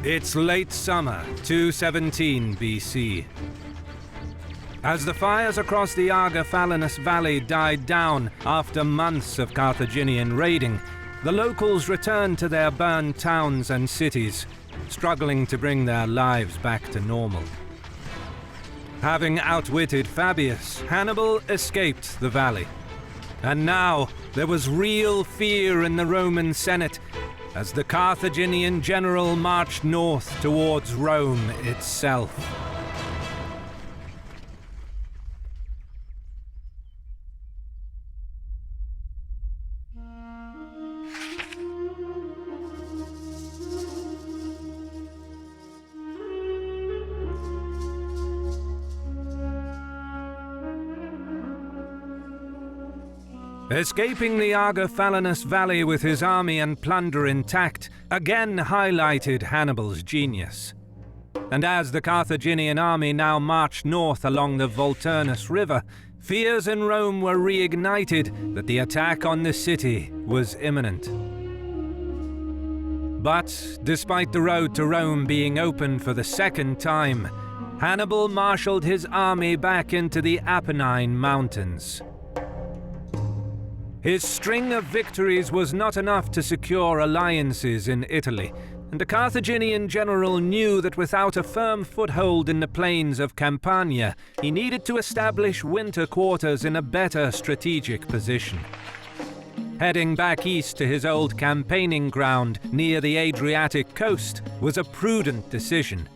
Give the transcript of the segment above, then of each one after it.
It's late summer, 217 BC. As the fires across the Falanus Valley died down after months of Carthaginian raiding, the locals returned to their burned towns and cities, struggling to bring their lives back to normal. Having outwitted Fabius, Hannibal escaped the valley. And now there was real fear in the Roman Senate as the Carthaginian general marched north towards Rome itself. Escaping the Falanus Valley with his army and plunder intact again highlighted Hannibal's genius. And as the Carthaginian army now marched north along the Volturnus River, fears in Rome were reignited that the attack on the city was imminent. But despite the road to Rome being open for the second time, Hannibal marshaled his army back into the Apennine Mountains. His string of victories was not enough to secure alliances in Italy, and the Carthaginian general knew that without a firm foothold in the plains of Campania, he needed to establish winter quarters in a better strategic position. Heading back east to his old campaigning ground near the Adriatic coast was a prudent decision.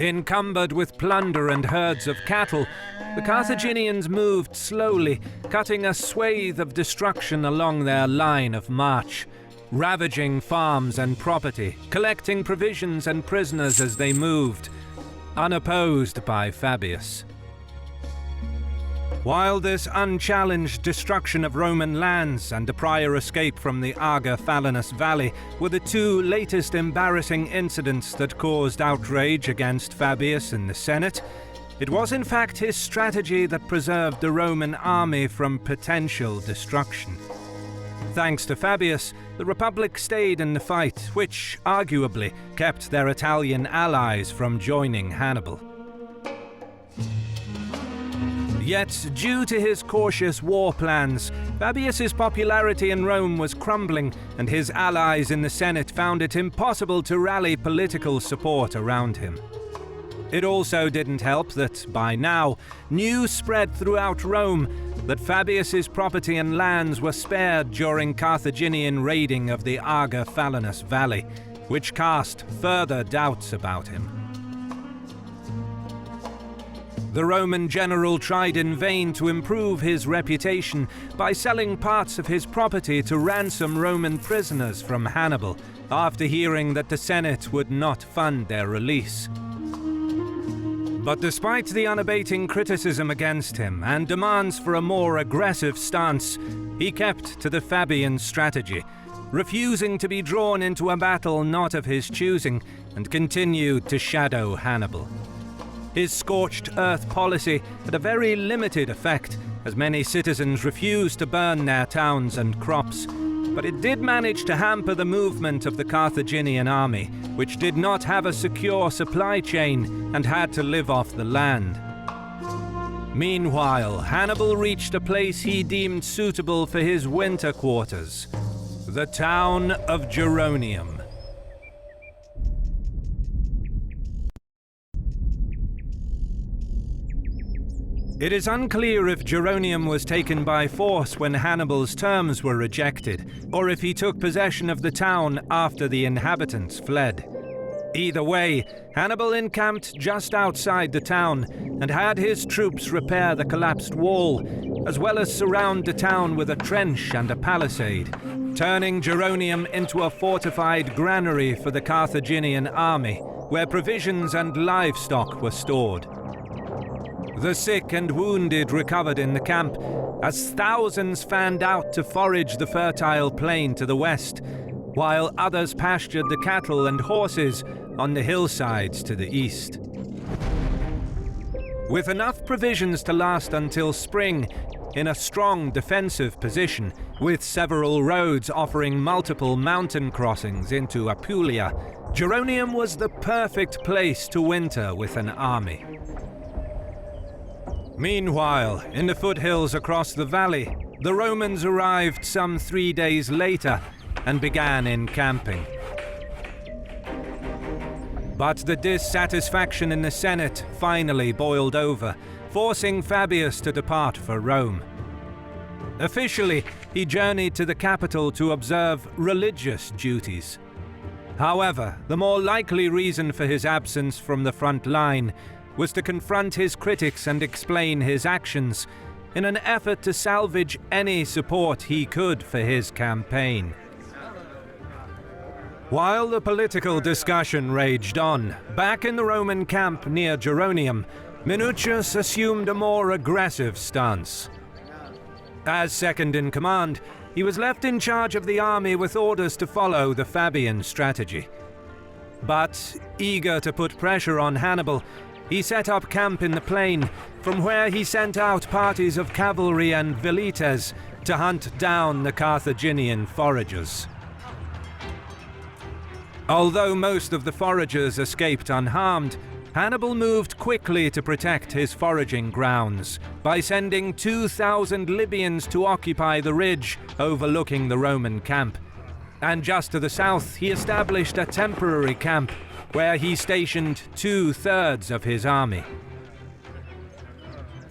Encumbered with plunder and herds of cattle, the Carthaginians moved slowly, cutting a swathe of destruction along their line of march, ravaging farms and property, collecting provisions and prisoners as they moved, unopposed by Fabius. While this unchallenged destruction of Roman lands and a prior escape from the Falanus Valley were the two latest embarrassing incidents that caused outrage against Fabius in the Senate, it was in fact his strategy that preserved the Roman army from potential destruction. Thanks to Fabius, the Republic stayed in the fight, which arguably kept their Italian allies from joining Hannibal. Yet, due to his cautious war plans, Fabius's popularity in Rome was crumbling, and his allies in the Senate found it impossible to rally political support around him. It also didn't help that, by now, news spread throughout Rome that Fabius's property and lands were spared during Carthaginian raiding of the Falanus Valley, which cast further doubts about him. The Roman general tried in vain to improve his reputation by selling parts of his property to ransom Roman prisoners from Hannibal, after hearing that the Senate would not fund their release. But despite the unabating criticism against him and demands for a more aggressive stance, he kept to the Fabian strategy, refusing to be drawn into a battle not of his choosing, and continued to shadow Hannibal. His scorched earth policy had a very limited effect, as many citizens refused to burn their towns and crops, but it did manage to hamper the movement of the Carthaginian army, which did not have a secure supply chain and had to live off the land. Meanwhile, Hannibal reached a place he deemed suitable for his winter quarters, the town of Geronium. It is unclear if Geronium was taken by force when Hannibal's terms were rejected, or if he took possession of the town after the inhabitants fled. Either way, Hannibal encamped just outside the town and had his troops repair the collapsed wall, as well as surround the town with a trench and a palisade, turning Geronium into a fortified granary for the Carthaginian army, where provisions and livestock were stored. The sick and wounded recovered in the camp, as thousands fanned out to forage the fertile plain to the west, while others pastured the cattle and horses on the hillsides to the east. With enough provisions to last until spring, in a strong defensive position, with several roads offering multiple mountain crossings into Apulia, Geronium was the perfect place to winter with an army. Meanwhile, in the foothills across the valley, the Romans arrived some 3 days later and began encamping. But the dissatisfaction in the Senate finally boiled over, forcing Fabius to depart for Rome. Officially, he journeyed to the capital to observe religious duties. However, the more likely reason for his absence from the front line was to confront his critics and explain his actions, in an effort to salvage any support he could for his campaign. While the political discussion raged on, back in the Roman camp near Geronium, Minucius assumed a more aggressive stance. As second in command, he was left in charge of the army with orders to follow the Fabian strategy. But, eager to put pressure on Hannibal, he set up camp in the plain, from where he sent out parties of cavalry and velites to hunt down the Carthaginian foragers. Although most of the foragers escaped unharmed, Hannibal moved quickly to protect his foraging grounds by sending 2,000 Libyans to occupy the ridge overlooking the Roman camp. And just to the south, he established a temporary camp where he stationed 2/3 of his army.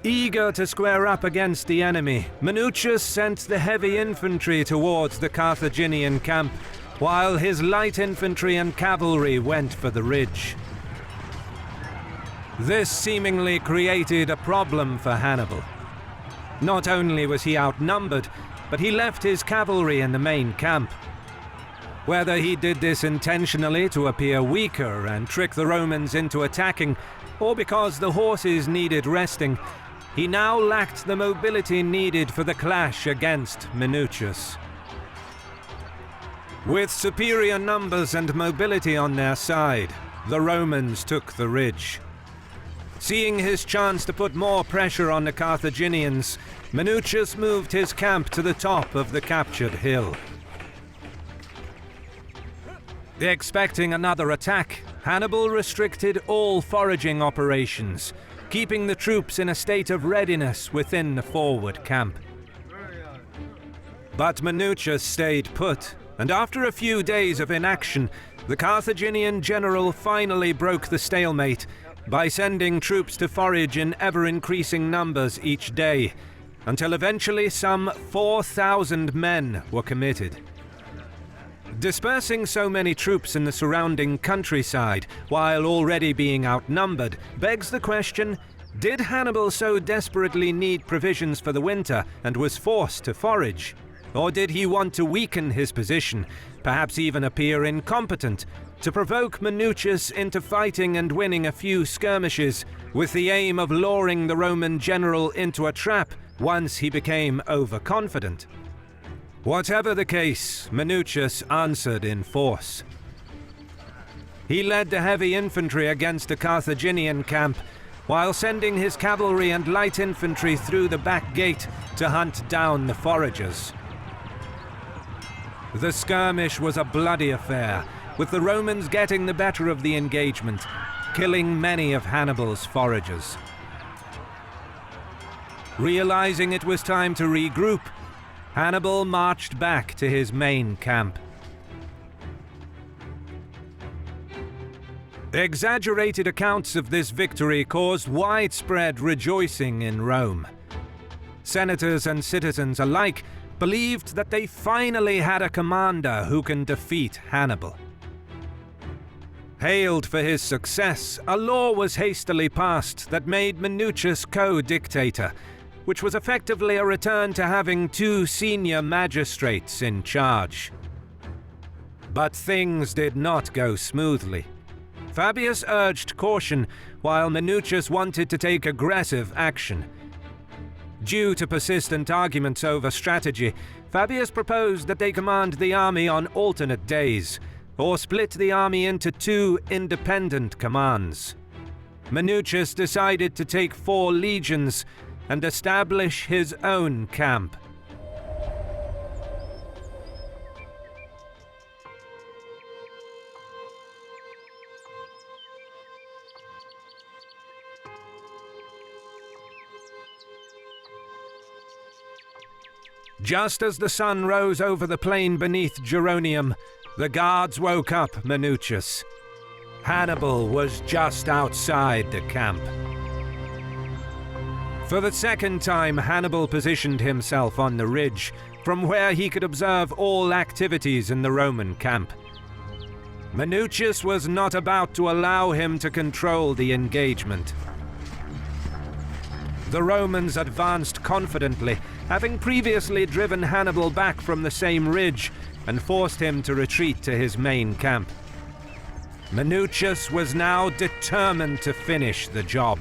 Eager to square up against the enemy, Minucius sent the heavy infantry towards the Carthaginian camp, while his light infantry and cavalry went for the ridge. This seemingly created a problem for Hannibal. Not only was he outnumbered, but he left his cavalry in the main camp. Whether he did this intentionally to appear weaker and trick the Romans into attacking, or because the horses needed resting, he now lacked the mobility needed for the clash against Minucius. With superior numbers and mobility on their side, the Romans took the ridge. Seeing his chance to put more pressure on the Carthaginians, Minucius moved his camp to the top of the captured hill. Expecting another attack, Hannibal restricted all foraging operations, keeping the troops in a state of readiness within the forward camp. But Minucius stayed put, and after a few days of inaction, the Carthaginian general finally broke the stalemate by sending troops to forage in ever-increasing numbers each day, until eventually some 4,000 men were committed. Dispersing so many troops in the surrounding countryside, while already being outnumbered, begs the question, did Hannibal so desperately need provisions for the winter and was forced to forage? Or did he want to weaken his position, perhaps even appear incompetent, to provoke Minucius into fighting and winning a few skirmishes, with the aim of luring the Roman general into a trap once he became overconfident? Whatever the case, Minucius answered in force. He led the heavy infantry against the Carthaginian camp, while sending his cavalry and light infantry through the back gate to hunt down the foragers. The skirmish was a bloody affair, with the Romans getting the better of the engagement, killing many of Hannibal's foragers. Realizing it was time to regroup, Hannibal marched back to his main camp. Exaggerated accounts of this victory caused widespread rejoicing in Rome. Senators and citizens alike believed that they finally had a commander who can defeat Hannibal. Hailed for his success, a law was hastily passed that made Minucius co-dictator, which was effectively a return to having 2 senior magistrates in charge. But things did not go smoothly. Fabius urged caution, while Minucius wanted to take aggressive action. Due to persistent arguments over strategy, Fabius proposed that they command the army on alternate days, or split the army into 2 independent commands. Minucius decided to take 4 legions, and establish his own camp. Just as the sun rose over the plain beneath Geronium, the guards woke up Minucius. Hannibal was just outside the camp. For the second time, Hannibal positioned himself on the ridge, from where he could observe all activities in the Roman camp. Minucius was not about to allow him to control the engagement. The Romans advanced confidently, having previously driven Hannibal back from the same ridge and forced him to retreat to his main camp. Minucius was now determined to finish the job.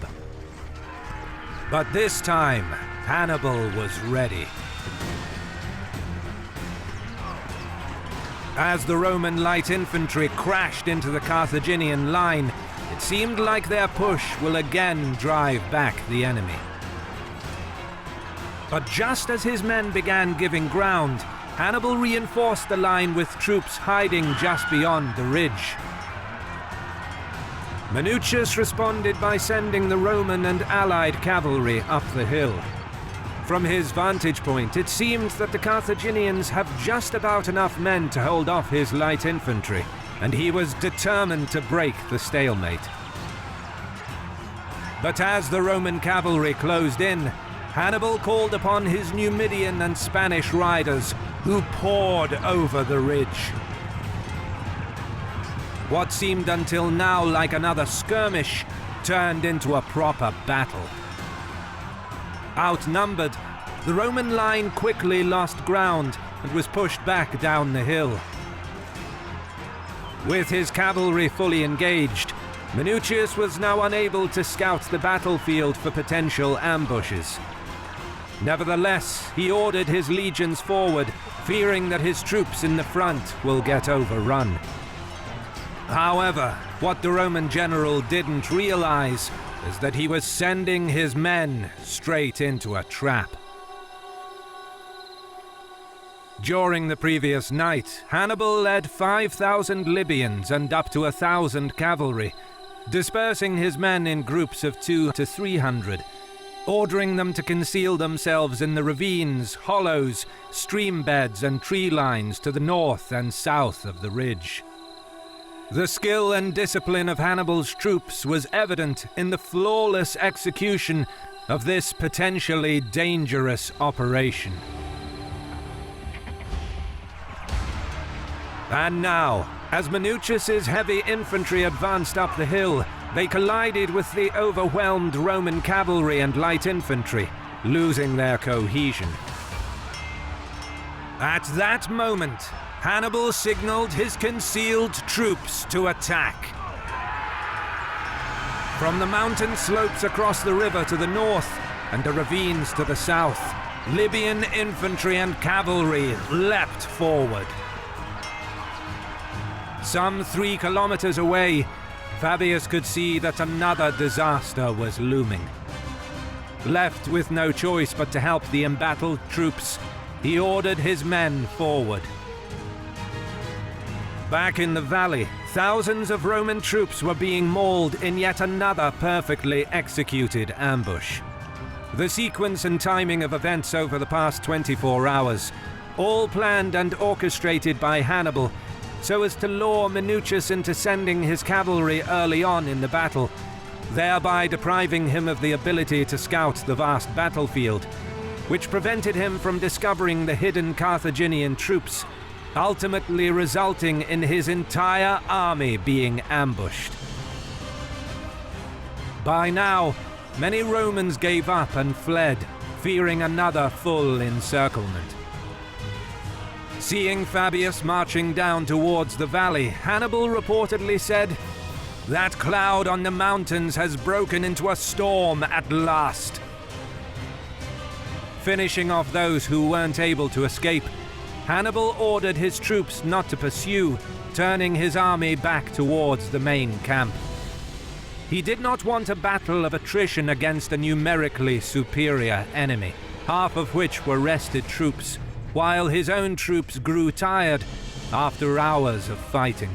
But this time, Hannibal was ready. As the Roman light infantry crashed into the Carthaginian line, it seemed like their push will again drive back the enemy. But just as his men began giving ground, Hannibal reinforced the line with troops hiding just beyond the ridge. Minucius responded by sending the Roman and allied cavalry up the hill. From his vantage point, it seemed that the Carthaginians have just about enough men to hold off his light infantry, and he was determined to break the stalemate. But as the Roman cavalry closed in, Hannibal called upon his Numidian and Spanish riders, who poured over the ridge. What seemed until now like another skirmish turned into a proper battle. Outnumbered, the Roman line quickly lost ground and was pushed back down the hill. With his cavalry fully engaged, Minucius was now unable to scout the battlefield for potential ambushes. Nevertheless, he ordered his legions forward, fearing that his troops in the front will get overrun. However, what the Roman general didn't realize is that he was sending his men straight into a trap. During the previous night, Hannibal led 5,000 Libyans and up to 1,000 cavalry, dispersing his men in groups of 200 to 300, ordering them to conceal themselves in the ravines, hollows, stream beds and tree lines to the north and south of the ridge. The skill and discipline of Hannibal's troops was evident in the flawless execution of this potentially dangerous operation. And now, as Minucius's heavy infantry advanced up the hill, they collided with the overwhelmed Roman cavalry and light infantry, losing their cohesion. At that moment, Hannibal signaled his concealed troops to attack. From the mountain slopes across the river to the north and the ravines to the south, Libyan infantry and cavalry leapt forward. Some 3 kilometers away, Fabius could see that another disaster was looming. Left with no choice but to help the embattled troops, he ordered his men forward. Back in the valley, thousands of Roman troops were being mauled in yet another perfectly executed ambush. The sequence and timing of events over the past 24 hours, all planned and orchestrated by Hannibal, so as to lure Minucius into sending his cavalry early on in the battle, thereby depriving him of the ability to scout the vast battlefield, which prevented him from discovering the hidden Carthaginian troops, ultimately resulting in his entire army being ambushed. By now, many Romans gave up and fled, fearing another full encirclement. Seeing Fabius marching down towards the valley, Hannibal reportedly said, "That cloud on the mountains has broken into a storm at last." Finishing off those who weren't able to escape, Hannibal ordered his troops not to pursue, turning his army back towards the main camp. He did not want a battle of attrition against a numerically superior enemy, half of which were rested troops, while his own troops grew tired after hours of fighting.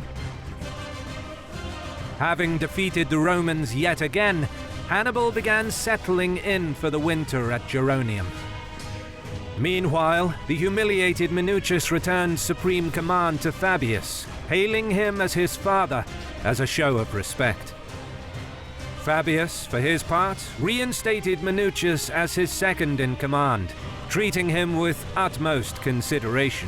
Having defeated the Romans yet again, Hannibal began settling in for the winter at Geronium. Meanwhile, the humiliated Minucius returned supreme command to Fabius, hailing him as his father as a show of respect. Fabius, for his part, reinstated Minucius as his second in command, treating him with utmost consideration.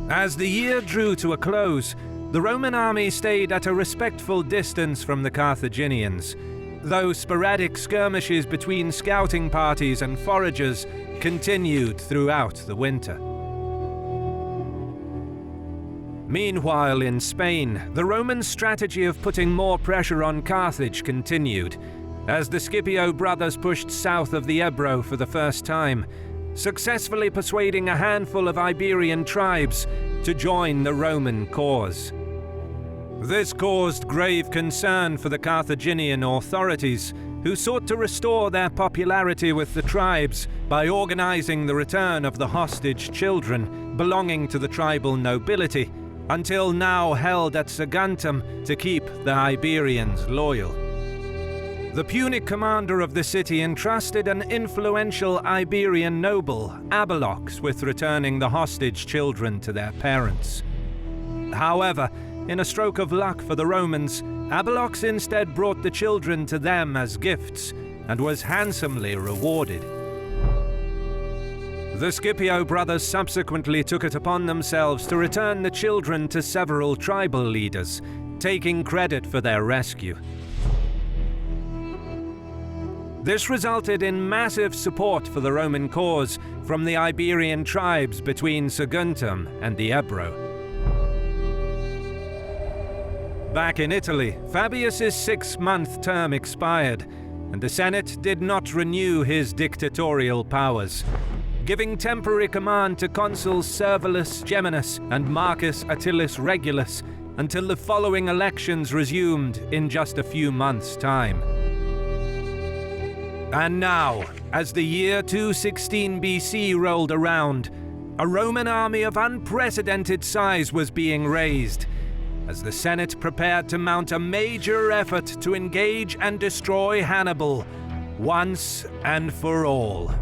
As the year drew to a close, the Roman army stayed at a respectful distance from the Carthaginians, though sporadic skirmishes between scouting parties and foragers continued throughout the winter. Meanwhile, in Spain, the Roman strategy of putting more pressure on Carthage continued, as the Scipio brothers pushed south of the Ebro for the first time, successfully persuading a handful of Iberian tribes to join the Roman cause. This caused grave concern for the Carthaginian authorities, who sought to restore their popularity with the tribes by organizing the return of the hostage children belonging to the tribal nobility, until now held at Saguntum to keep the Iberians loyal. The Punic commander of the city entrusted an influential Iberian noble, Abelox, with returning the hostage children to their parents. However, in a stroke of luck for the Romans, Abelox instead brought the children to them as gifts and was handsomely rewarded. The Scipio brothers subsequently took it upon themselves to return the children to several tribal leaders, taking credit for their rescue. This resulted in massive support for the Roman cause from the Iberian tribes between Saguntum and the Ebro. Back in Italy, Fabius's 6-month term expired, and the Senate did not renew his dictatorial powers, giving temporary command to consuls Servius Geminus and Marcus Attilis Regulus until the following elections resumed in just a few months' time. And now, as the year 216 BC rolled around, a Roman army of unprecedented size was being raised, as the Senate prepared to mount a major effort to engage and destroy Hannibal once and for all.